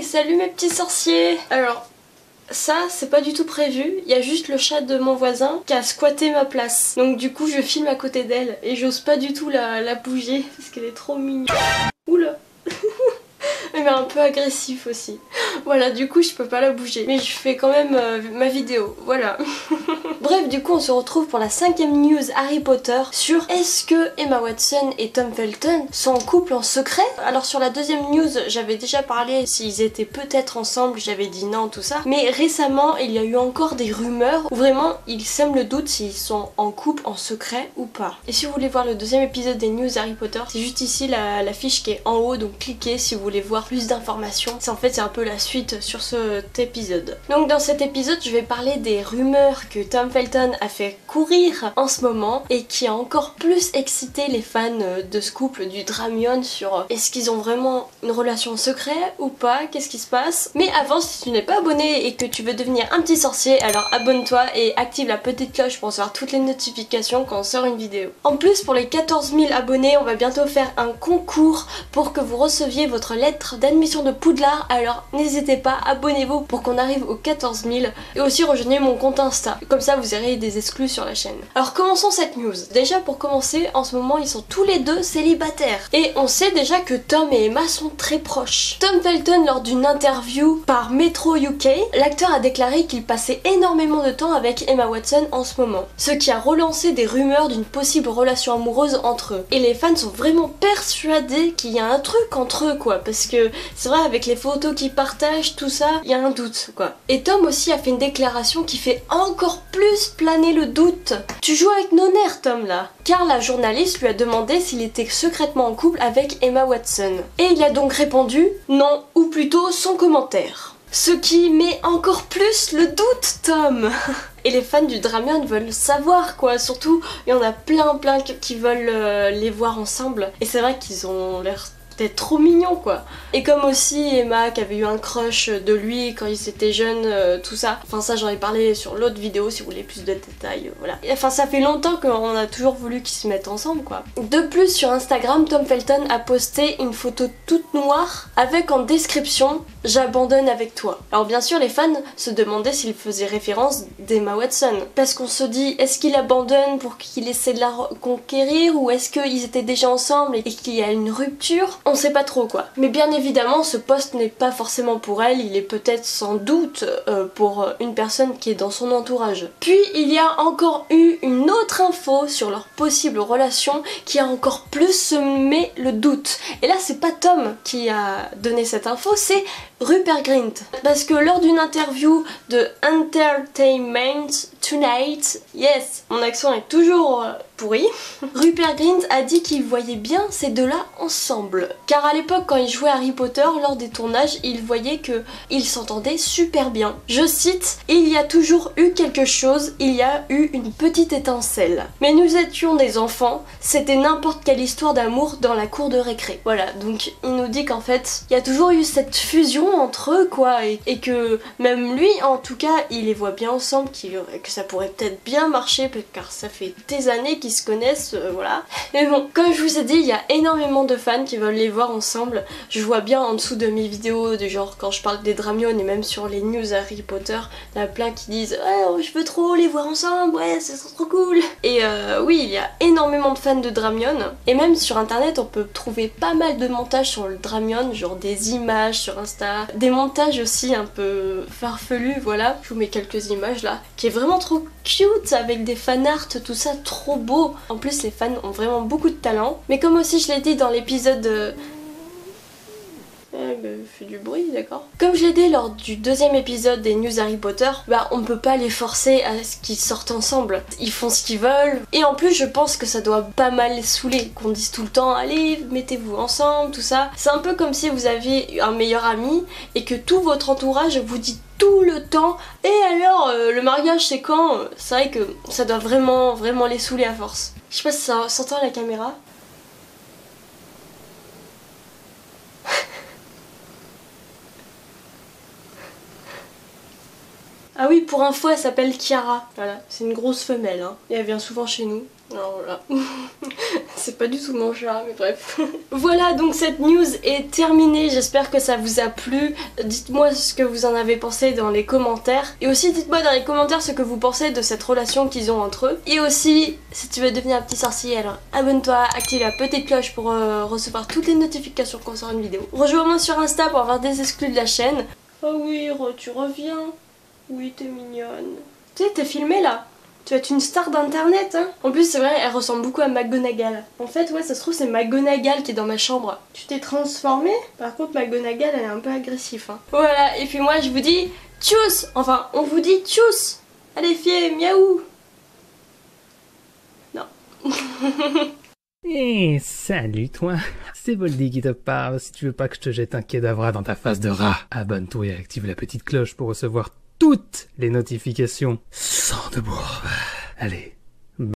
salut mes petits sorciers. Alors, ça c'est pas du tout prévu, il y a juste le chat de mon voisin qui a squatté ma place. Donc du coup je filme à côté d'elle et j'ose pas du tout la bouger parce qu'elle est trop mignonne. Oula. Mais un peu agressif aussi. Voilà, du coup je peux pas la bouger. Mais je fais quand même ma vidéo, voilà. Bref, du coup on se retrouve pour la 5e news Harry Potter sur est-ce que Emma Watson et Tom Felton sont en couple en secret. Alors sur la 2e news j'avais déjà parlé s'ils étaient peut-être ensemble, j'avais dit non tout ça. Mais récemment il y a eu encore des rumeurs où vraiment ils sèment le doute s'ils sont en couple en secret ou pas. Et si vous voulez voir le 2e épisode des news Harry Potter, c'est juste ici la fiche qui est en haut, donc cliquez si vous voulez voir plus d'informations. C'est un peu la suite sur cet épisode. Donc dans cet épisode je vais parler des rumeurs que Tom Felton a fait courir en ce moment et qui a encore plus excité les fans de ce couple du Dramion sur est-ce qu'ils ont vraiment une relation secrète ou pas, qu'est-ce qui se passe. Mais avant, si tu n'es pas abonné et que tu veux devenir un petit sorcier, alors abonne-toi et active la petite cloche pour recevoir toutes les notifications quand on sort une vidéo. En plus, pour les 14 000 abonnés, on va bientôt faire un concours pour que vous receviez votre lettre d'admission de Poudlard, alors n'hésitez pas, abonnez-vous pour qu'on arrive aux 14 000 et aussi rejoignez mon compte Insta, comme ça vous aurez des exclus sur la chaîne. Alors commençons cette news. Déjà pour commencer, en ce moment ils sont tous les deux célibataires et on sait déjà que Tom et Emma sont très proches. Tom Felton, lors d'une interview par Metro UK, l'acteur a déclaré qu'il passait énormément de temps avec Emma Watson en ce moment, ce qui a relancé des rumeurs d'une possible relation amoureuse entre eux. Et les fans sont vraiment persuadés qu'il y a un truc entre eux quoi, parce que c'est vrai avec les photos qu'ils partagent, tout ça, il y a un doute quoi. Et Tom aussi a fait une déclaration qui fait encore plus planer le doute. Tu joues avec nos nerfs Tom là. Car la journaliste lui a demandé s'il était secrètement en couple avec Emma Watson. Et il a donc répondu non, ou plutôt son commentaire. Ce qui met encore plus le doute Tom. Et les fans du Dramion veulent savoir quoi, surtout il y en a plein qui veulent les voir ensemble. Et c'est vrai qu'ils ont l'air d'être trop mignons quoi. Et comme aussi Emma qui avait eu un crush de lui quand ils étaient jeunes, tout ça. Enfin ça j'en ai parlé sur l'autre vidéo si vous voulez plus de détails, voilà. Et, enfin ça fait longtemps qu'on a toujours voulu qu'ils se mettent ensemble quoi. De plus sur Instagram, Tom Felton a posté une photo toute noire avec en description « J'abandonne avec toi ». Alors bien sûr les fans se demandaient s'il faisait référence d'Emma Watson. Parce qu'on se dit est-ce qu'il abandonne pour qu'il essaie de la reconquérir ou est-ce qu'ils étaient déjà ensemble et qu'il y a une rupture. On sait pas trop quoi. Mais bien évidemment ce post n'est pas forcément pour elle, il est peut-être sans doute pour une personne qui est dans son entourage. Puis il y a encore eu une autre info sur leur possible relation qui a encore plus semé le doute. Et là c'est pas Tom qui a donné cette info, c'est Rupert Grint. Parce que lors d'une interview de Entertainment Tonight, yes, mon accent est toujours pourri, Rupert Grint a dit qu'il voyait bien ces deux-là ensemble. Car à l'époque quand il jouait Harry Potter, lors des tournages, il voyait qu'ils s'entendaient super bien. Je cite, « Il y a toujours eu quelque chose, il y a eu une petite étincelle. Mais nous étions des enfants, c'était n'importe quelle histoire d'amour dans la cour de récré. » Voilà, donc il nous dit qu'en fait, il y a toujours eu cette fusion entre eux quoi, et que même lui en tout cas, il les voit bien ensemble, que ça pourrait peut-être bien marcher, car ça fait des années qu'ils se connaissent, voilà. Mais bon, comme je vous ai dit, il y a énormément de fans qui veulent les voir ensemble. Je vois bien en dessous de mes vidéos, de genre quand je parle des Dramion et même sur les news Harry Potter, il y en a plein qui disent ouais, je veux trop les voir ensemble, ouais, c'est trop cool. Et oui, il y a énormément de fans de Dramion. Et même sur internet, on peut trouver pas mal de montages sur le Dramion, genre des images sur Insta, des montages aussi un peu farfelus, voilà. Je vous mets quelques images là, qui est vraiment trop cute avec des fanarts, tout ça trop beau. En plus les fans ont vraiment beaucoup de talent. Mais comme aussi je l'ai dit dans l'épisode fait du bruit, d'accord. Comme je l'ai dit lors du 2e épisode des news Harry Potter, bah on peut pas les forcer à ce qu'ils sortent ensemble. Ils font ce qu'ils veulent. Et en plus je pense que ça doit pas mal les saouler, qu'on dise tout le temps allez mettez-vous ensemble, tout ça. C'est un peu comme si vous aviez un meilleur ami et que tout votre entourage vous dit tout le temps et alors le mariage c'est quand. C'est vrai que ça doit vraiment les saouler à force. Je sais pas si ça s'entend à la caméra. Ah oui, pour info, elle s'appelle Chiara. Voilà, c'est une grosse femelle, hein. Et elle vient souvent chez nous. Alors voilà, c'est pas du tout mon chat, mais bref. Voilà, donc cette news est terminée, j'espère que ça vous a plu. Dites-moi ce que vous en avez pensé dans les commentaires. Et aussi dites-moi dans les commentaires ce que vous pensez de cette relation qu'ils ont entre eux. Et aussi, si tu veux devenir un petit sorcier, alors abonne-toi, active la petite cloche pour recevoir toutes les notifications quand on sort une vidéo. Rejoins-moi sur Insta pour avoir des exclus de la chaîne. Oh oui, tu reviens. Oui, t'es mignonne. Tu sais, t'es filmée là. Tu vas être une star d'internet, hein. En plus, c'est vrai, elle ressemble beaucoup à McGonagall. En fait, ouais, ça se trouve, c'est McGonagall qui est dans ma chambre. Tu t'es transformée. Par contre, McGonagall, elle est un peu agressive, hein. Voilà, et puis moi, je vous dis tchuss. Enfin, on vous dit tchuss. Allez, fiez, miaou. Non. Eh, salut toi, c'est Voldy qui te parle. Si tu veux pas que je te jette un kedavra dans ta face de rat, abonne-toi et active la petite cloche pour recevoir toutes les notifications. Sans de bourre. Allez,